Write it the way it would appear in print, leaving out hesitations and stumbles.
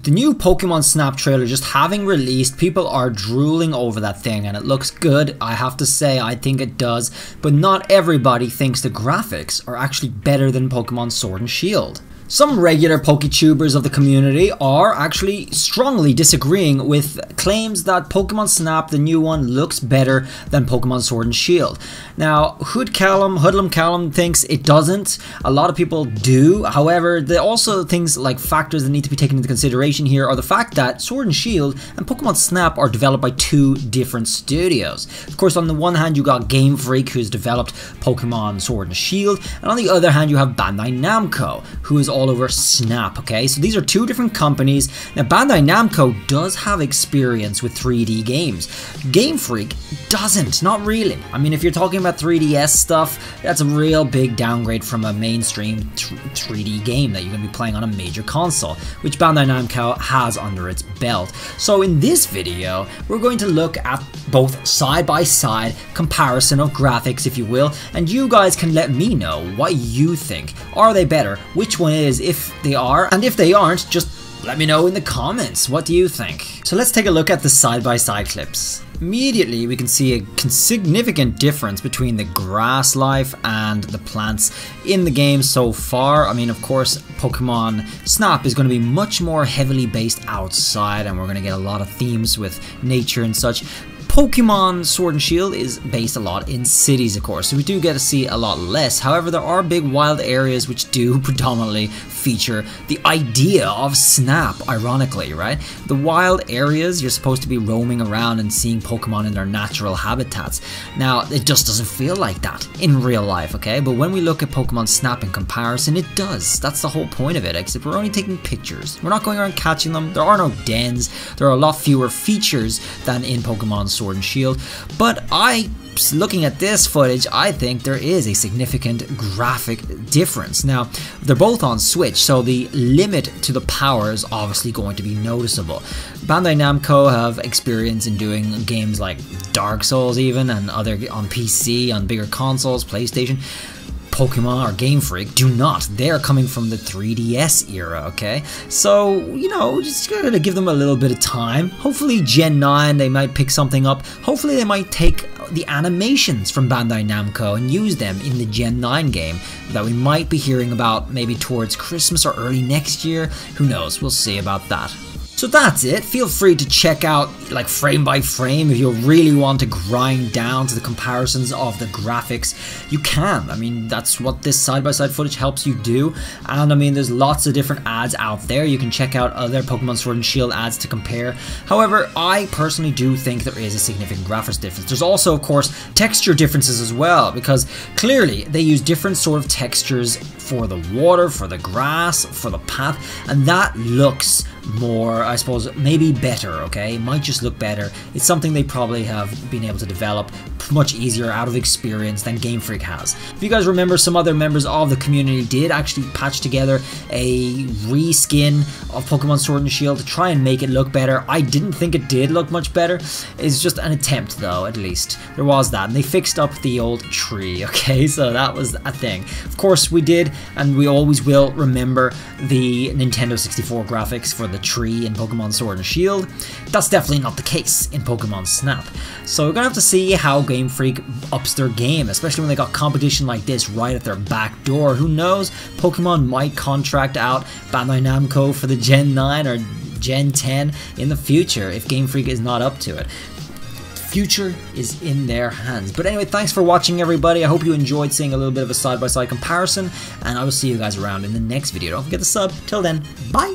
The new Pokemon Snap trailer just having released, people are drooling over that thing and it looks good. I have to say, I think it does, but not everybody thinks the graphics are actually better than Pokemon Sword and Shield. Some regular Poketubers of the community are actually strongly disagreeing with claims that Pokemon Snap, the new one, looks better than Pokemon Sword and Shield. Now, Hoodlum Callum thinks it doesn't. A lot of people do. However, there are also things like factors that need to be taken into consideration here are the fact that Sword and Shield and Pokemon Snap are developed by two different studios. Of course, on the one hand, you got Game Freak, who's developed Pokemon Sword and Shield, and on the other hand, you have Bandai Namco, who is all over Snap, okay? So these are two different companies. Now, Bandai Namco does have experience with 3D games. Game Freak doesn't, not really. I mean, if you're talking about 3DS stuff, that's a real big downgrade from a mainstream 3D game that you're going to be playing on a major console, which Bandai Namco has under its belt. So in this video, we're going to look at both side-by-side comparison of graphics, if you will, and you guys can let me know what you think. Are they better? Which one is, if they are, and if they aren't, just let me know in the comments. What do you think? So let's take a look at the side-by-side clips. Immediately we can see a significant difference between the grass life and the plants in the game so far. I mean, of course, Pokemon Snap is going to be much more heavily based outside, and we're going to get a lot of themes with nature and such. Pokemon Sword and Shield is based a lot in cities, of course, so we do get to see a lot less. However, there are big wild areas which do predominantly feature the idea of Snap, ironically, right? The wild areas, you're supposed to be roaming around and seeing Pokemon in their natural habitats. Now, it just doesn't feel like that in real life, okay? But when we look at Pokemon Snap in comparison, it does. That's the whole point of it, except we're only taking pictures. We're not going around catching them. There are no dens. There are a lot fewer features than in Pokemon Sword and Shield, but looking at this footage, I think there is a significant graphic difference. Now, they're both on Switch, so the limit to the power is obviously going to be noticeable. Bandai Namco have experience in doing games like Dark Souls even, and other on PC, on bigger consoles, PlayStation. Pokemon or Game Freak do not. They're coming from the 3DS era, okay? So, you know, just gotta give them a little bit of time. Hopefully Gen 9, they might pick something up. Hopefully they might take the animations from Bandai Namco and use them in the Gen 9 game that we might be hearing about maybe towards Christmas or early next year. Who knows? We'll see about that. So that's it. Feel free to check out like frame by frame if you really want to grind down to the comparisons of the graphics. You can. I mean, that's what this side-by-side footage helps you do. And I mean, there's lots of different ads out there. You can check out other Pokemon Sword and Shield ads to compare. However, I personally do think there is a significant graphics difference. There's also, of course, texture differences as well, because clearly they use different sort of textures for the water, for the grass, for the path, and that looks more, I suppose, maybe better, okay? It might just look better. It's something they probably have been able to develop much easier out of experience than Game Freak has. If you guys remember, some other members of the community did actually patch together a reskin of Pokemon Sword and Shield to try and make it look better. I didn't think it did look much better. It's just an attempt though, at least. There was that, and they fixed up the old tree, okay? So that was a thing. Of course, we did, and we always will remember the Nintendo 64 graphics for the tree in Pokemon Sword and Shield. That's definitely not the case in Pokemon Snap. So we're gonna have to see how Game Freak ups their game, especially when they got competition like this right at their back door. Who knows? Pokemon might contract out Bandai Namco for the Gen 9 or Gen 10 in the future if Game Freak is not up to it. Future is in their hands. But anyway, thanks for watching, everybody. I hope you enjoyed seeing a little bit of a side-by-side comparison, and I will see you guys around in the next video. Don't forget to sub. Till then, bye!